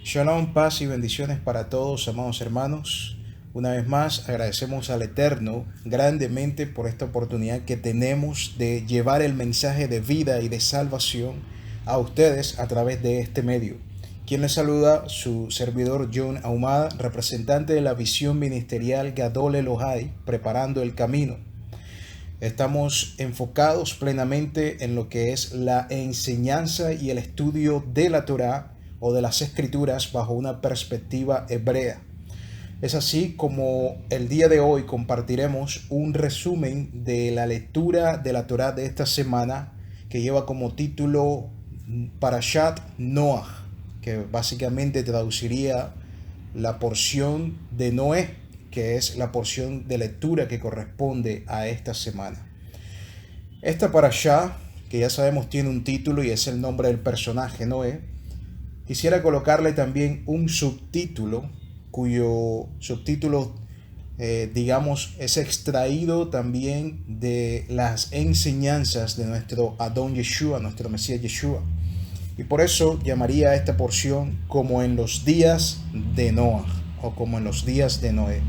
Shalom, paz y bendiciones para todos, amados hermanos. Una vez más, agradecemos al Eterno grandemente por esta oportunidad que tenemos de llevar el mensaje de vida y de salvación a ustedes a través de este medio. Quien les saluda, su servidor John Ahumada, representante de la visión ministerial Gadol Elohai, preparando el camino. Estamos enfocados plenamente en lo que es la enseñanza y el estudio de la Torá o de las escrituras bajo una perspectiva hebrea. Es así como el día de hoy compartiremos un resumen de la lectura de la Torá de esta semana que lleva como título Parashat Noah, que básicamente traduciría la porción de Noé, que es la porción de lectura que corresponde a esta semana. Esta parashá, que ya sabemos tiene un título y es el nombre del personaje Noé, quisiera colocarle también un subtítulo, cuyo subtítulo, digamos, es extraído también de las enseñanzas de nuestro Adón Yeshua, nuestro Mesías Yeshua. Y por eso llamaría a esta porción como en los días de Noah o como en los días de Noé.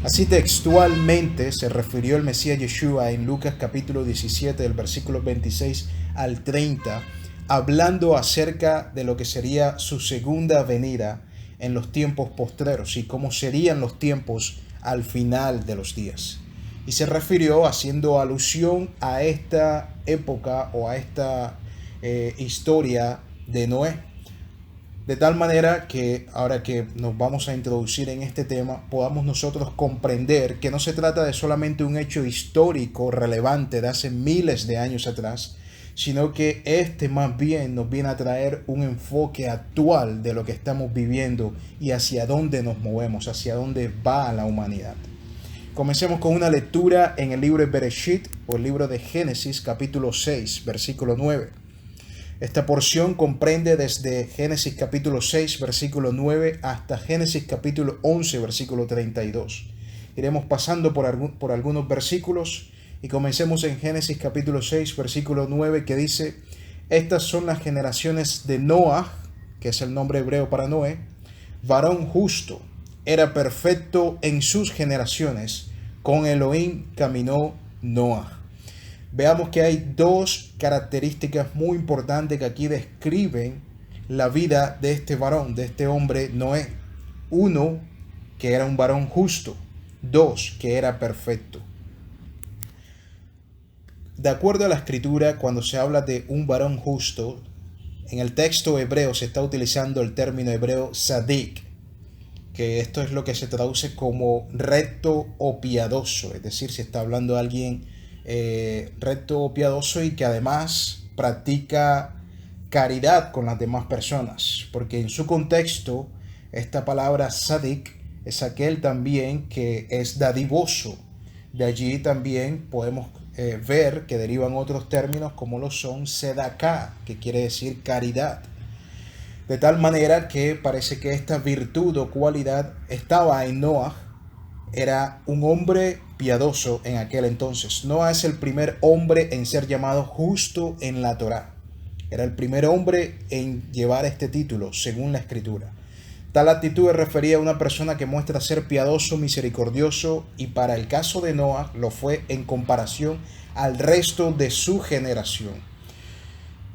Así textualmente se refirió el Mesías Yeshua en Lucas capítulo 17, del versículo 26 al 30, hablando acerca de lo que sería su segunda venida en los tiempos postreros y cómo serían los tiempos al final de los días. Y se refirió haciendo alusión a esta época o a esta historia de Noé. De tal manera que ahora que nos vamos a introducir en este tema, podamos nosotros comprender que no se trata de solamente un hecho histórico relevante de hace miles de años atrás, sino que este más bien nos viene a traer un enfoque actual de lo que estamos viviendo y hacia dónde nos movemos, hacia dónde va la humanidad. Comencemos con una lectura en el libro de Bereshit o el libro de Génesis capítulo 6, versículo 9. Esta porción comprende desde Génesis capítulo 6, versículo 9 hasta Génesis capítulo 11, versículo 32. Iremos pasando por algunos versículos y comencemos en Génesis capítulo 6, versículo 9, que dice: estas son las generaciones de Noah, que es el nombre hebreo para Noé, varón justo, era perfecto en sus generaciones, con Elohim caminó Noah. Veamos que hay dos características muy importantes que aquí describen la vida de este varón, de este hombre Noé. Uno, que era un varón justo. Dos, que era perfecto. De acuerdo a la escritura, cuando se habla de un varón justo, en el texto hebreo se está utilizando el término hebreo sadik, que esto es lo que se traduce como recto o piadoso, es decir, se está hablando de alguien recto o piadoso y que además practica caridad con las demás personas, porque en su contexto esta palabra sadik es aquel también que es dadivoso. De allí también podemos ver que derivan otros términos como lo son sedaká, que quiere decir caridad. De tal manera que parece que esta virtud o cualidad estaba en Noah. Era un hombre piadoso en aquel entonces. Noah es el primer hombre en ser llamado justo en la Torá. Era el primer hombre en llevar este título, según la escritura. Tal actitud refería a una persona que muestra ser piadoso, misericordioso, y para el caso de Noah lo fue en comparación al resto de su generación.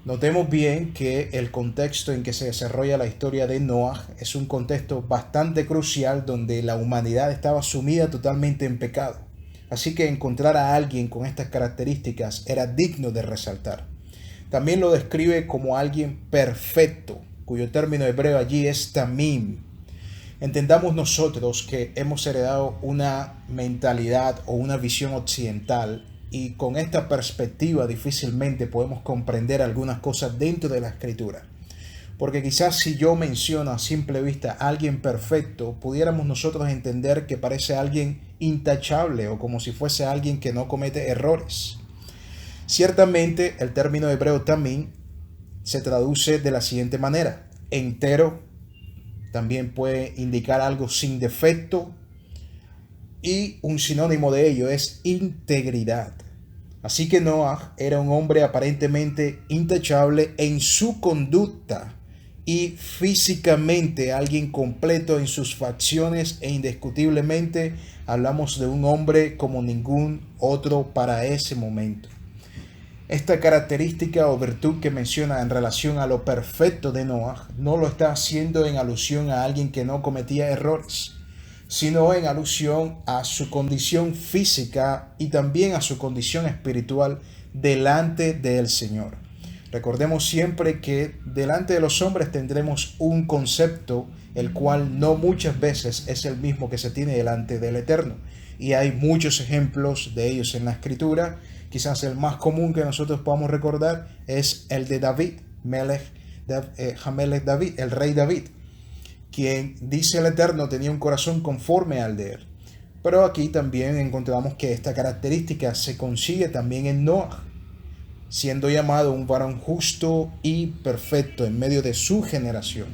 Notemos bien que el contexto en que se desarrolla la historia de Noah es un contexto bastante crucial donde la humanidad estaba sumida totalmente en pecado. Así que encontrar a alguien con estas características era digno de resaltar. También lo describe como alguien perfecto, cuyo término hebreo allí es tamim. Entendamos nosotros que hemos heredado una mentalidad o una visión occidental y con esta perspectiva difícilmente podemos comprender algunas cosas dentro de la escritura. Porque quizás si yo menciono a simple vista a alguien perfecto, pudiéramos nosotros entender que parece alguien intachable o como si fuese alguien que no comete errores. Ciertamente el término hebreo tamim se traduce de la siguiente manera: entero, también puede indicar algo sin defecto, y un sinónimo de ello es integridad. Así que Noah era un hombre aparentemente intachable en su conducta y físicamente alguien completo en sus facciones, e indiscutiblemente hablamos de un hombre como ningún otro para ese momento. Esta característica o virtud que menciona en relación a lo perfecto de Noah no lo está haciendo en alusión a alguien que no cometía errores, sino en alusión a su condición física y también a su condición espiritual delante del Señor. Recordemos siempre que delante de los hombres tendremos un concepto el cual no muchas veces es el mismo que se tiene delante del Eterno. Y hay muchos ejemplos de ellos en la Escritura. Quizás el más común que nosotros podamos recordar es el de David, Hamelech David, el rey David, quien dice el Eterno tenía un corazón conforme al de él. Pero aquí también encontramos que esta característica se consigue también en Noah, siendo llamado un varón justo y perfecto en medio de su generación.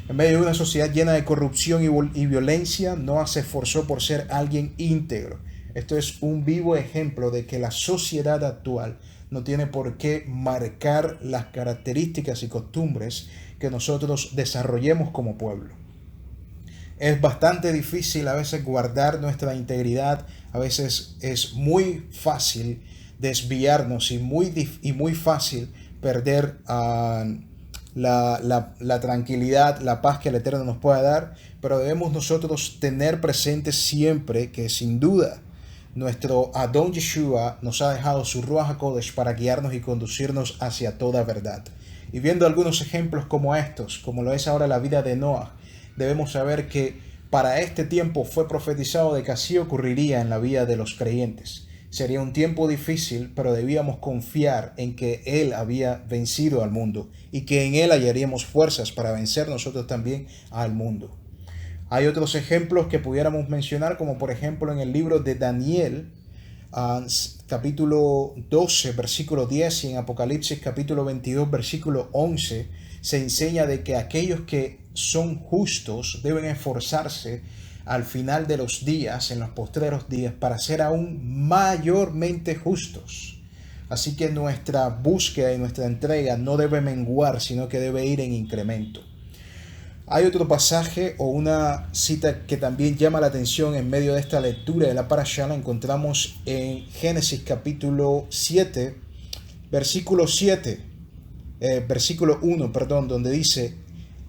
En medio de una sociedad llena de corrupción y violencia, Noah se esforzó por ser alguien íntegro. Esto es un vivo ejemplo de que la sociedad actual no tiene por qué marcar las características y costumbres que nosotros desarrollemos como pueblo. Es bastante difícil a veces guardar nuestra integridad, a veces es muy fácil desviarnos y muy fácil perder la tranquilidad, la paz que el Eterno nos pueda dar, pero debemos nosotros tener presente siempre que sin duda nuestro Adón Yeshua nos ha dejado su Ruach HaKodesh para guiarnos y conducirnos hacia toda verdad. Y viendo algunos ejemplos como estos, como lo es ahora la vida de Noah, debemos saber que para este tiempo fue profetizado de que así ocurriría en la vida de los creyentes. Sería un tiempo difícil, pero debíamos confiar en que Él había vencido al mundo y que en Él hallaríamos fuerzas para vencer nosotros también al mundo. Hay otros ejemplos que pudiéramos mencionar, como por ejemplo en el libro de Daniel, capítulo 12, versículo 10, y en Apocalipsis capítulo 22, versículo 11, se enseña de que aquellos que son justos deben esforzarse al final de los días, en los postreros días, para ser aún mayormente justos. Así que nuestra búsqueda y nuestra entrega no debe menguar, sino que debe ir en incremento. Hay otro pasaje o una cita que también llama la atención en medio de esta lectura de la parashá. La encontramos en Génesis capítulo 7, versículo 1, donde dice: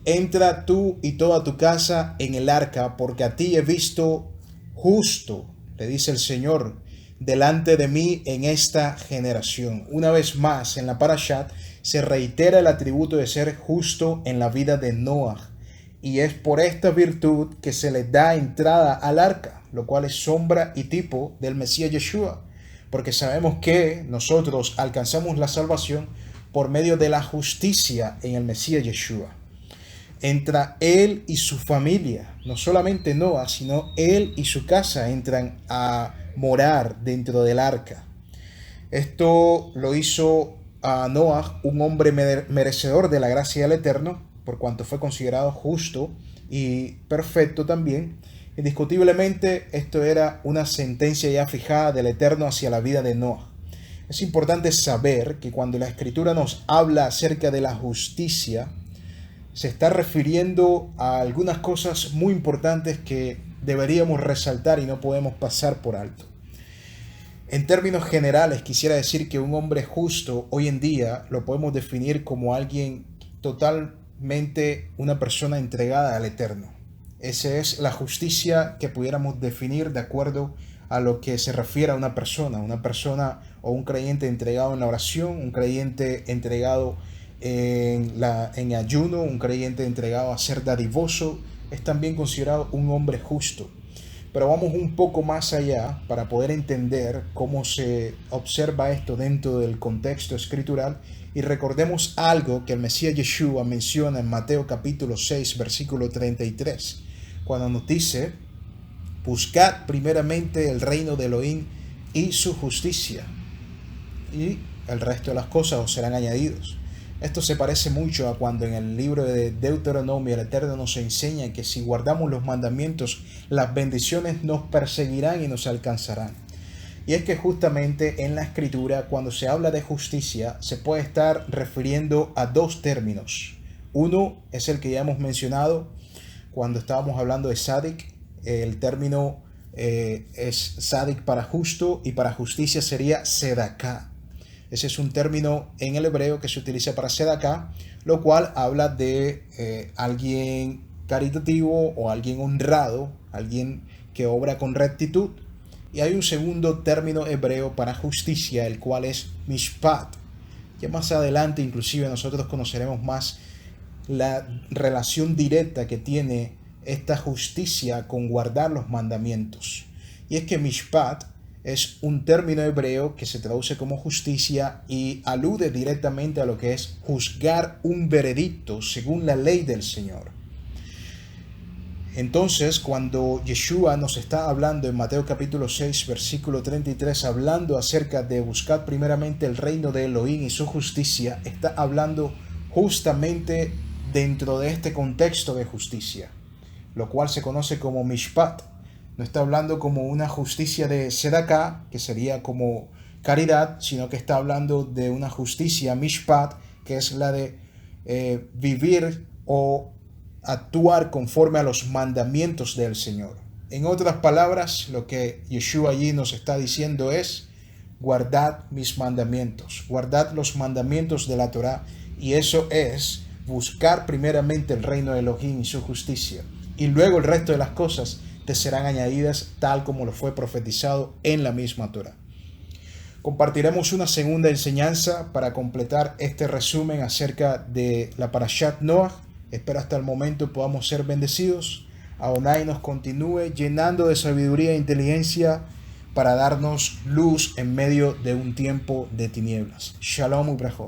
entra tú y toda tu casa en el arca, porque a ti he visto justo, le dice el Señor, delante de mí en esta generación. Una vez más en la parashá se reitera el atributo de ser justo en la vida de Noah. Y es por esta virtud que se le da entrada al arca, lo cual es sombra y tipo del Mesías Yeshua, porque sabemos que nosotros alcanzamos la salvación por medio de la justicia en el Mesías Yeshua. Entra él y su familia, no solamente Noah, sino él y su casa entran a morar dentro del arca. Esto lo hizo a Noah, un hombre merecedor de la gracia del Eterno, por cuanto fue considerado justo y perfecto también. Indiscutiblemente esto era una sentencia ya fijada del Eterno hacia la vida de Noah. Es importante saber que cuando la Escritura nos habla acerca de la justicia, se está refiriendo a algunas cosas muy importantes que deberíamos resaltar y no podemos pasar por alto. En términos generales, quisiera decir que un hombre justo hoy en día lo podemos definir como alguien totalmente una persona entregada al Eterno. Esa es la justicia que pudiéramos definir de acuerdo a lo que se refiere a una persona o un creyente entregado en la oración, un creyente entregado en ayuno, un creyente entregado a ser dadivoso, es también considerado un hombre justo. Pero vamos un poco más allá para poder entender cómo se observa esto dentro del contexto escritural, y recordemos algo que el Mesías Yeshua menciona en Mateo capítulo 6, versículo 33, cuando nos dice: buscad primeramente el reino de Elohim y su justicia, y el resto de las cosas os serán añadidos. Esto se parece mucho a cuando en el libro de Deuteronomio el Eterno nos enseña que si guardamos los mandamientos, las bendiciones nos perseguirán y nos alcanzarán. Y es que justamente en la Escritura, cuando se habla de justicia, se puede estar refiriendo a dos términos. Uno es el que ya hemos mencionado cuando estábamos hablando de Sadik. El término es Sadik para justo, y para justicia sería Sedaká. Ese es un término en el hebreo que se utiliza para Sedaká, lo cual habla de alguien caritativo o alguien honrado, alguien que obra con rectitud. Y hay un segundo término hebreo para justicia, el cual es Mishpat. Ya más adelante inclusive nosotros conoceremos más la relación directa que tiene esta justicia con guardar los mandamientos. Y es que Mishpat es un término hebreo que se traduce como justicia y alude directamente a lo que es juzgar un veredicto según la ley del Señor. Entonces, cuando Yeshua nos está hablando en Mateo capítulo 6, versículo 33, hablando acerca de buscar primeramente el reino de Elohim y su justicia, está hablando justamente dentro de este contexto de justicia, lo cual se conoce como Mishpat. No está hablando como una justicia de Sedaká, que sería como caridad, sino que está hablando de una justicia Mishpat, que es la de vivir o actuar conforme a los mandamientos del Señor. En otras palabras, lo que Yeshua allí nos está diciendo es: guardad mis mandamientos, guardad los mandamientos de la Torá, y eso es buscar primeramente el reino de Elohim y su justicia, y luego el resto de las cosas te serán añadidas, tal como lo fue profetizado en la misma Torá. Compartiremos una segunda enseñanza para completar este resumen acerca de la Parashat Noach. Espero hasta el momento podamos ser bendecidos. Adonai nos continúe llenando de sabiduría e inteligencia para darnos luz en medio de un tiempo de tinieblas. Shalom ubrajot.